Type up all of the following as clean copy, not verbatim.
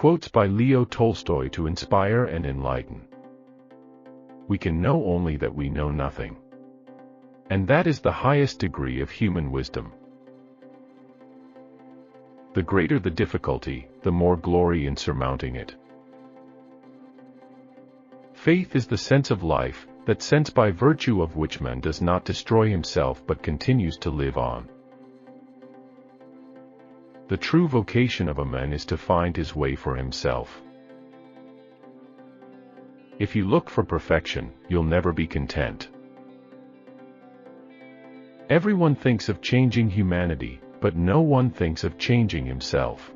Quotes by Leo Tolstoy to inspire and enlighten. We can know only that we know nothing. And that is the highest degree of human wisdom. The greater the difficulty, the more glory in surmounting it. Faith is the sense of life, that sense by virtue of which man does not destroy himself but continues to live on. The true vocation of a man is to find his way for himself. If you look for perfection, you'll never be content. Everyone thinks of changing humanity, but no one thinks of changing himself.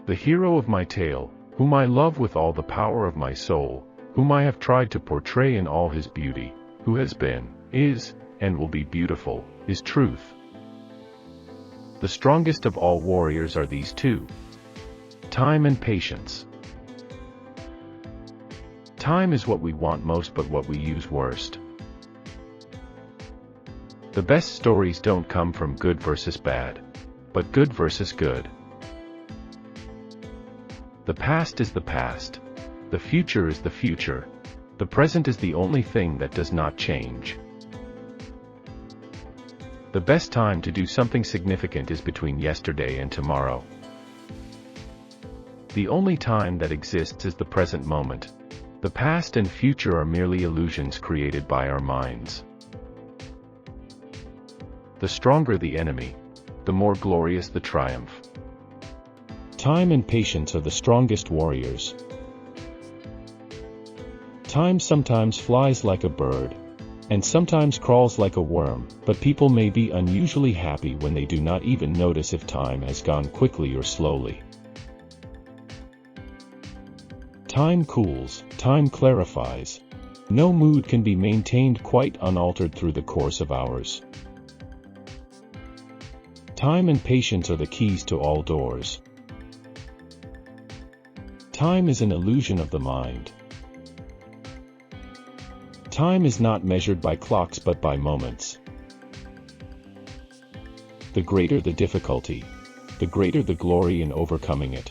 The hero of my tale, whom I love with all the power of my soul, whom I have tried to portray in all his beauty, who has been, is, and will be beautiful, is truth. The strongest of all warriors are these two: time and patience. Time is what we want most but what we use worst. The best stories don't come from good versus bad, but good versus good. The past is the past. The future is the future. The present is the only thing that does not change. The best time to do something significant is between yesterday and tomorrow. The only time that exists is the present moment. The past and future are merely illusions created by our minds. The stronger the enemy, the more glorious the triumph. Time and patience are the strongest warriors. Time sometimes flies like a bird, and sometimes crawls like a worm, but people may be unusually happy when they do not even notice if time has gone quickly or slowly. Time cools, time clarifies. No mood can be maintained quite unaltered through the course of hours. Time and patience are the keys to all doors. Time is an illusion of the mind. Time is not measured by clocks but by moments. The greater the difficulty, the greater the glory in overcoming it.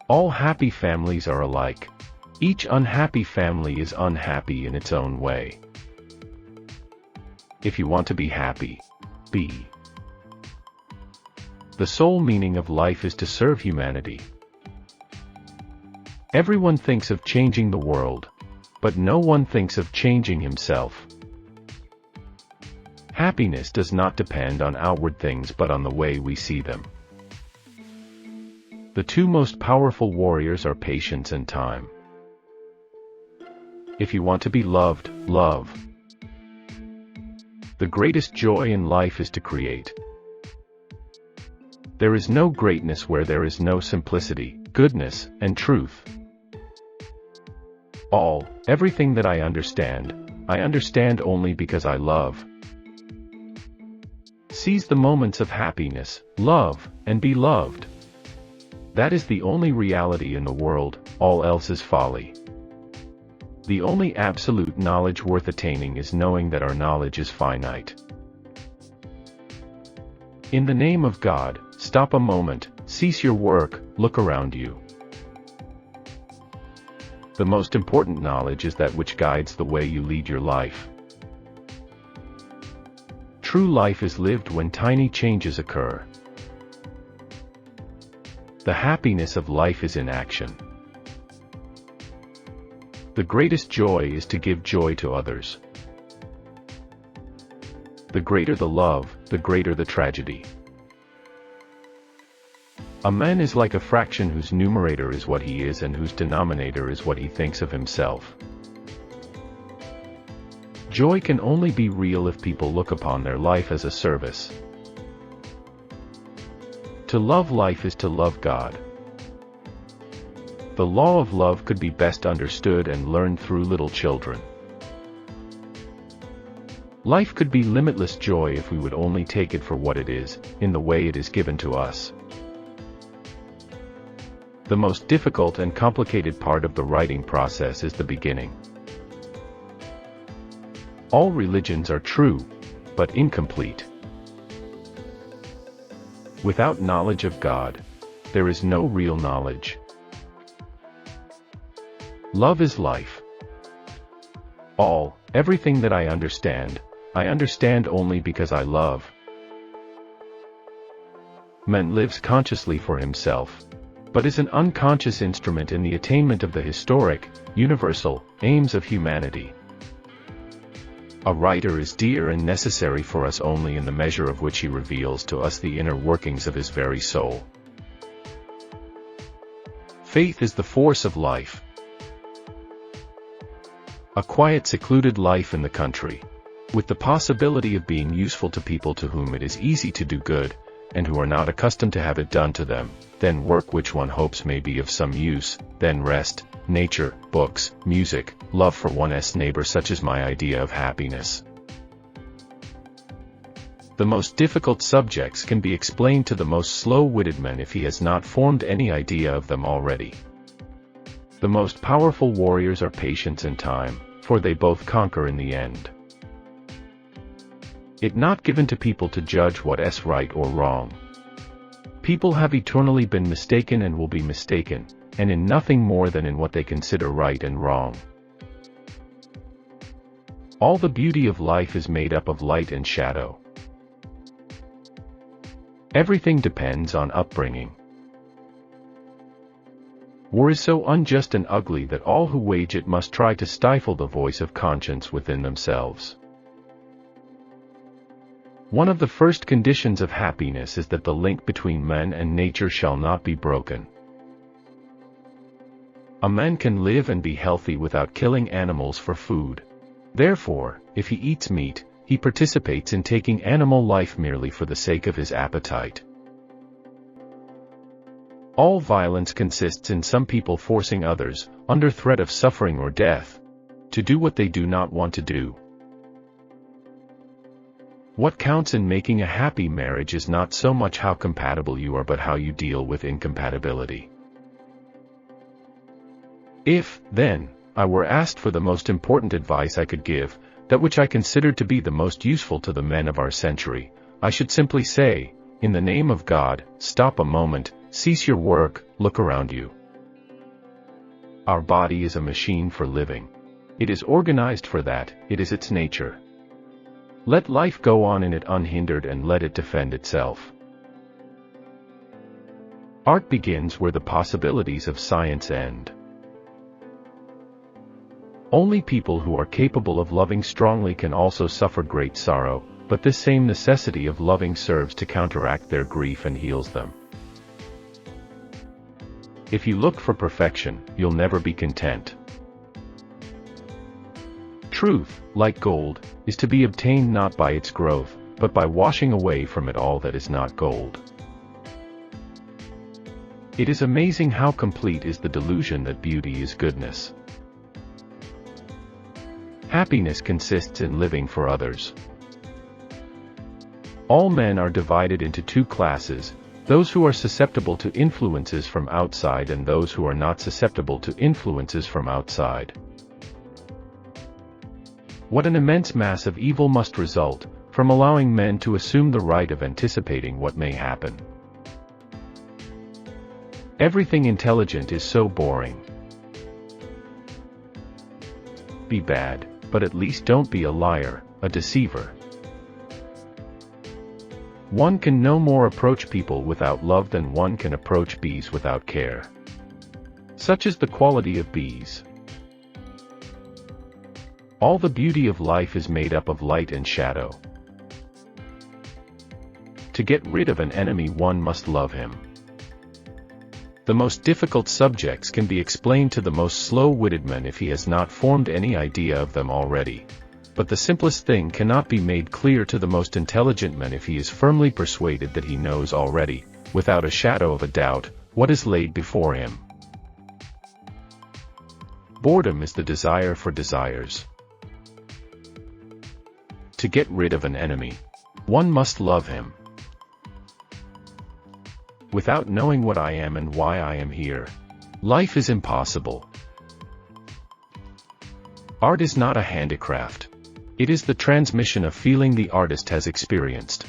All happy families are alike. Each unhappy family is unhappy in its own way. If you want to be happy, be. The sole meaning of life is to serve humanity. Everyone thinks of changing the world, but no one thinks of changing himself. Happiness does not depend on outward things but on the way we see them. The two most powerful warriors are patience and time. If you want to be loved, love. The greatest joy in life is to create. There is no greatness where there is no simplicity, goodness, and truth. Everything that I understand only because I love. Seize the moments of happiness, love, and be loved. That is the only reality in the world, all else is folly. The only absolute knowledge worth attaining is knowing that our knowledge is finite. In the name of God, stop a moment, cease your work, look around you. The most important knowledge is that which guides the way you lead your life. True life is lived when tiny changes occur. The happiness of life is in action. The greatest joy is to give joy to others. The greater the love, the greater the tragedy. A man is like a fraction whose numerator is what he is and whose denominator is what he thinks of himself. Joy can only be real if people look upon their life as a service. To love life is to love God. The law of love could be best understood and learned through little children. Life could be limitless joy if we would only take it for what it is, in the way it is given to us. The most difficult and complicated part of the writing process is the beginning. All religions are true, but incomplete. Without knowledge of God, there is no real knowledge. Love is life. Everything that I understand only because I love. Man lives consciously for himself, but is an unconscious instrument in the attainment of the historic, universal, aims of humanity. A writer is dear and necessary for us only in the measure of which he reveals to us the inner workings of his very soul. Faith is the force of life. A quiet, secluded life in the country, with the possibility of being useful to people to whom it is easy to do good, and who are not accustomed to have it done to them, then work which one hopes may be of some use, then rest, nature, books, music, love for one's neighbor, such is my idea of happiness. The most difficult subjects can be explained to the most slow-witted man if he has not formed any idea of them already. The most powerful warriors are patience and time, for they both conquer in the end. It not given to people to judge what is right or wrong. People have eternally been mistaken and will be mistaken, and in nothing more than in what they consider right and wrong. All the beauty of life is made up of light and shadow. Everything depends on upbringing. War is so unjust and ugly that all who wage it must try to stifle the voice of conscience within themselves. One of the first conditions of happiness is that the link between man and nature shall not be broken. A man can live and be healthy without killing animals for food. Therefore, if he eats meat, he participates in taking animal life merely for the sake of his appetite. All violence consists in some people forcing others, under threat of suffering or death, to do what they do not want to do. What counts in making a happy marriage is not so much how compatible you are but how you deal with incompatibility. If, then, I were asked for the most important advice I could give, that which I considered to be the most useful to the men of our century, I should simply say, in the name of God, stop a moment, cease your work, look around you. Our body is a machine for living. It is organized for that, it is its nature. Let life go on in it unhindered and let it defend itself. Art begins where the possibilities of science end. Only people who are capable of loving strongly can also suffer great sorrow, but this same necessity of loving serves to counteract their grief and heals them. If you look for perfection, you'll never be content. Truth, like gold, is to be obtained not by its growth, but by washing away from it all that is not gold. It is amazing how complete is the delusion that beauty is goodness. Happiness consists in living for others. All men are divided into two classes, those who are susceptible to influences from outside and those who are not susceptible to influences from outside. What an immense mass of evil must result from allowing men to assume the right of anticipating what may happen. Everything intelligent is so boring. Be bad, but at least don't be a liar, a deceiver. One can no more approach people without love than one can approach bees without care. Such is the quality of bees. All the beauty of life is made up of light and shadow. To get rid of an enemy one must love him. The most difficult subjects can be explained to the most slow-witted man if he has not formed any idea of them already. But the simplest thing cannot be made clear to the most intelligent man if he is firmly persuaded that he knows already, without a shadow of a doubt, what is laid before him. Boredom is the desire for desires. To get rid of an enemy, one must love him. Without knowing what I am and why I am here, life is impossible. Art is not a handicraft. It is the transmission of feeling the artist has experienced.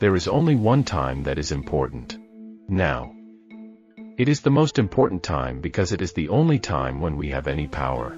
There is only one time that is important. Now. It is the most important time because it is the only time when we have any power.